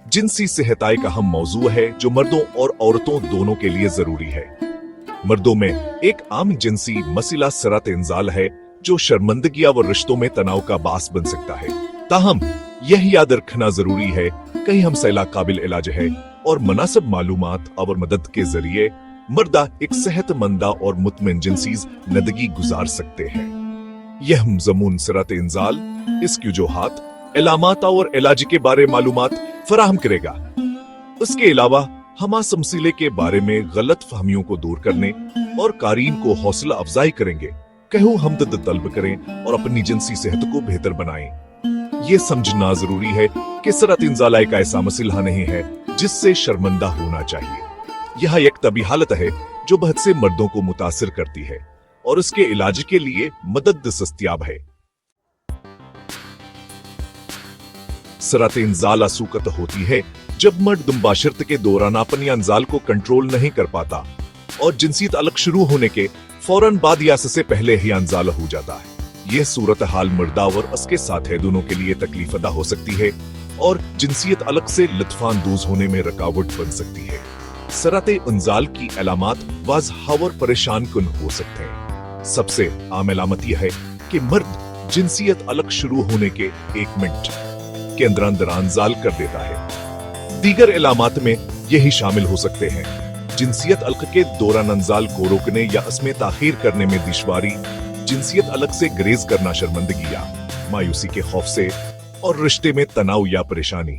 जिनसी सेहत एक अहम मौजू है जो मर्दों और औरतों दोनों के लिए जरूरी है। मर्दों में एक आम जिनसी मसला सरात इंजाल है जो शर्मिंदगियां व रिश्तों में तनाव का बास बन सकता है। ताहम यह याद रखना जरूरी है कहीं हम सैला काबिल इलाज है और मुनासिब मालूमात और मदद के जरिए मर्दा एक सेहतमंदा और मुतमिन जिनसी जिंदगी गुजार सकते हैं। यह जमून सरात इंजाल, इसकी वजूहात, इलामात और इलाज के बारे मालूमात फराहम करेगा। उसके अलावा हम इस मसले के बारे में गलत फहमियों को दूर करने और कारीन को हौसला अफजाई करेंगे। कहूँ हमदर्द तलब करें और अपनी जिनसी सेहत को बेहतर बनाएं। ये समझना जरूरी है कि सरात इंजाल एक ऐसा मसला नहीं है जिससे शर्मिंदा होना चाहिए। यह एक तबी हालत है जो बहुत से मर्दों को मुतासिर करती है और उसके इलाज के लिए मदद दस्तयाब है। सरात इंजाल असूकत होती है जब मर्द मुबाशरत के दौरान अपनी अंजाल को कंट्रोल नहीं कर पाता और जिनसियत अलग शुरू होने के फौरन बाद या से पहले ही अंजाल हो जाता है। यह सूरत हाल मर्दा और उसके साथ दोनों के लिए तकलीफदा हो सकती है और जिनसियत अलग से लुत्फानंदोज होने में रुकावट बन सकती है। सरात इंजाल की अलामात वाज़ह और परेशान कुन हो सकते हैं। सबसे आम अलामत यह है कि मर्द जिनसियत अलग शुरू होने के 1 मिनट के अंदर अंजाल कर देता है। दीगर अलामात में यही शामिल हो सकते हैं जिनसियत अलग के दौरान अंजाल को रोकने या इसमें ताखीर करने में दुश्वारी, जिनसियत अलग से ग्रेज करना शर्मिंदगी या मायूसी के खौफ से, और रिश्ते में तनाव या परेशानी।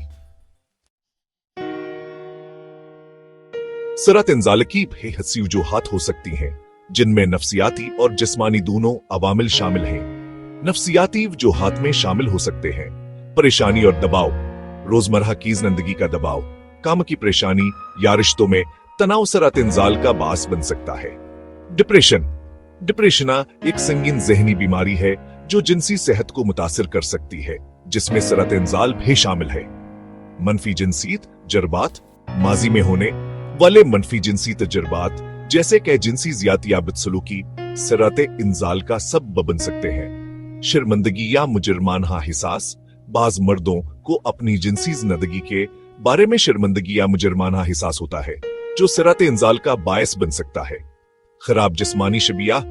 सरात इंजाल की बेहसी वजूहात हो सकती हैं जिनमें नफ्सियाती और जिस्मानी दोनों अवामिल शामिल हैं। नफ्सियाती वजूहात में शामिल हो सकते हैं परेशानी और दबाव, रोजमर्रा की जिंदगी का दबाव, काम की परेशानी या रिश्तों में तनाव सरात इंजाल का बास बन सकता है। डिप्रेशन एक संगीन जहनी बीमारी है जो जिनसी सेहत को मुतासिर कर सकती है, जिसमें सरात इंजाल भी शामिल है। मनफी जिनसीत जज्बात, माजी में होने वाले मनफी जिनसी तजर्बात जैसे कि जिनसी ज्यादती या बदसलूकी सरात इंजाल का सबब बन सकते हैं। शर्मिंदगी या मुजरमाना हिसास, बाज मर्दों को अपनी जिनसी जिंदगी के बारे में शर्मिंदगी या मुजरमाना हिसास होता है जो सरात इंजाल का बायस बन सकता है। खराब जिस्मानी शबिया,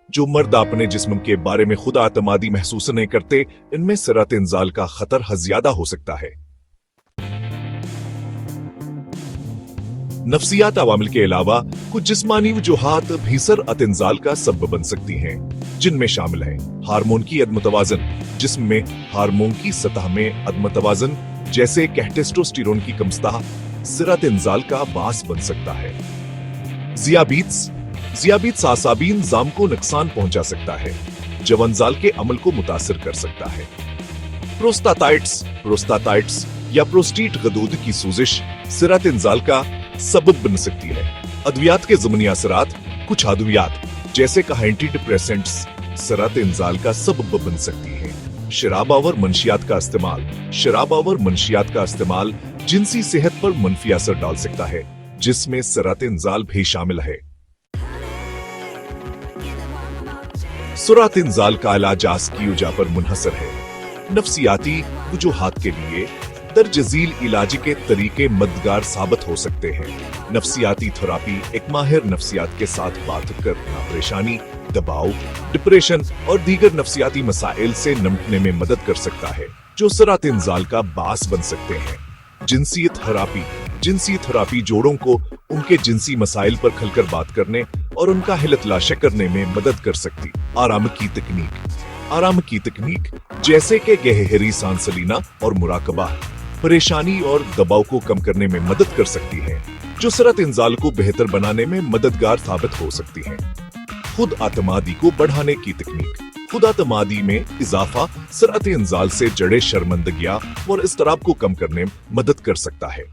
जो मर्द अपने जिस्म के बारे में खुद आतमादी महसूस नहीं करते, इनमें सरात इंजाल का खतर ज्यादा हो सकता है। नफ्सियात अवामिल के अलावा कुछ जिस्मानी वजूहात भी सरात इंजाल का सबब बन सकती हैं, जिनमें शामिल है हार्मोन की अदमतवाजन, जिस्म में हार्मोन की सतह में अदमतवाजन जैसे कि टेस्टोस्टेरोन की कमस्ता सरात इंजाल का बास बन सकता है। ज़ियाबीत्स आसाबी निज़ाम को नुकसान पहुंचा सकता है जो अंजाल के अमल को मुतासिर कर सकता है। प्रोस्टाटाइटिस या प्रोस्टेट गदूद की सूजिश सरात इंजाल का सबब बन सकती है। अद्वियात के ज़मनी असरात, कुछ अद्वियात जैसे कि एंटी डिप्रेसेंट्स सरात इंजाल का सबब बन सकती है। शराब और मंशियात का इस्तेमाल जिनसी सेहत पर मनफी असर डाल सकता है, जिसमें सरात इंजाल भी शामिल है। सरात इंजाल का इलाज की वजह पर मुनहसर है। नफ्सियाती वजूहात के लिए दरजजील इलाज के तरीके मददगार साबित हो सकते हैं। नफ्सियाती थेरेपी एक माहिर नफ्सियात के साथ बात करना परेशानी, दबाव, डिप्रेशन और दीगर नफ्सियाती मसाइल से निपटने में मदद कर सकता है जो सरात इंजाल का बास बन सकते हैं। जिनसी थेरेपी जोड़ों को उनके जिनसी मसाइल पर खुलकर बात करने और उनका हिल तलाश करने में मदद कर सकती। आराम की तकनीक जैसे कि गहरी सांस लेना और मुराकबा परेशानी और दबाव को कम करने में मदद कर सकती है, जो सरात इंजाल को बेहतर बनाने में मददगार साबित हो सकती है। खुद आतमादी को बढ़ाने की तकनीक, खुद आतमादी में इजाफा सरात इंजाल से जड़े शर्मिंदगियां और इज़्तिराब को कम करने में मदद कर सकता है।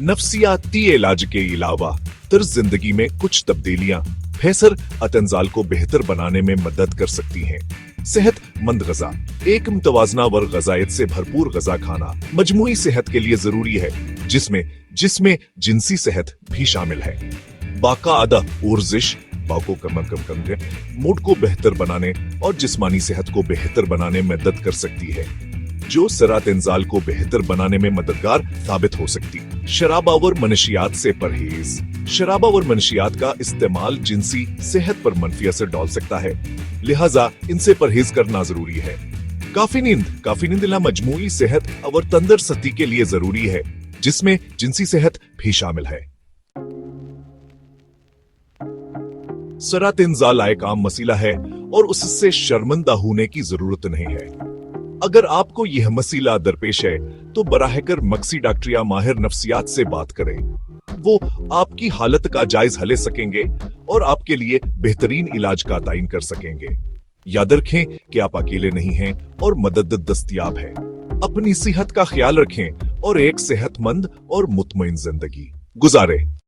नफ्सियाती इलाज के अलावा तर्ज जिंदगी में कुछ तब्दीलियां सरात इंजाल को बेहतर बनाने में मदद कर सकती हैं। सेहतमंद गजा, एक मुतवाजना व ग़िज़ायत से भरपूर गजा खाना मजमूई सेहत के लिए जरूरी है, जिसमें जिनसी सेहत भी शामिल है। बाकायदा वर्जिश भाव को कम करने, मूड को बेहतर बनाने और जिस्मानी सेहत को बेहतर बनाने में मदद कर सकती है। जो सरात इंजाल को बेहतर बनाने में मददगार साबित हो सकती। शराब और मनशियात से परहेज। शराब और मनशियात का इस्तेमाल जिनसी सेहत पर मंफी असर डाल सकता है, लिहाजा इनसे परहेज करना जरूरी है। काफी नींद मजमूई सेहत और तंदुरुस्ती के लिए जरूरी है, जिसमें जिनसी सेहत भी शामिल है। सरात इंजाल एक आम मसला है और उससे शर्मिंदा होने की जरूरत नहीं है। अगर आपको यह मसला दरपेश है तो बराहकर मक्सी डॉक्टर या माहिर नफ्सियात से बात करें। वो आपकी हालत का जायजा ले सकेंगे और आपके लिए बेहतरीन इलाज का तयन कर सकेंगे। याद रखें कि आप अकेले नहीं हैं और मदद दस्तयाब है। अपनी सेहत का ख्याल रखें और एक सेहतमंद और मुतमईन जिंदगी गुजारें।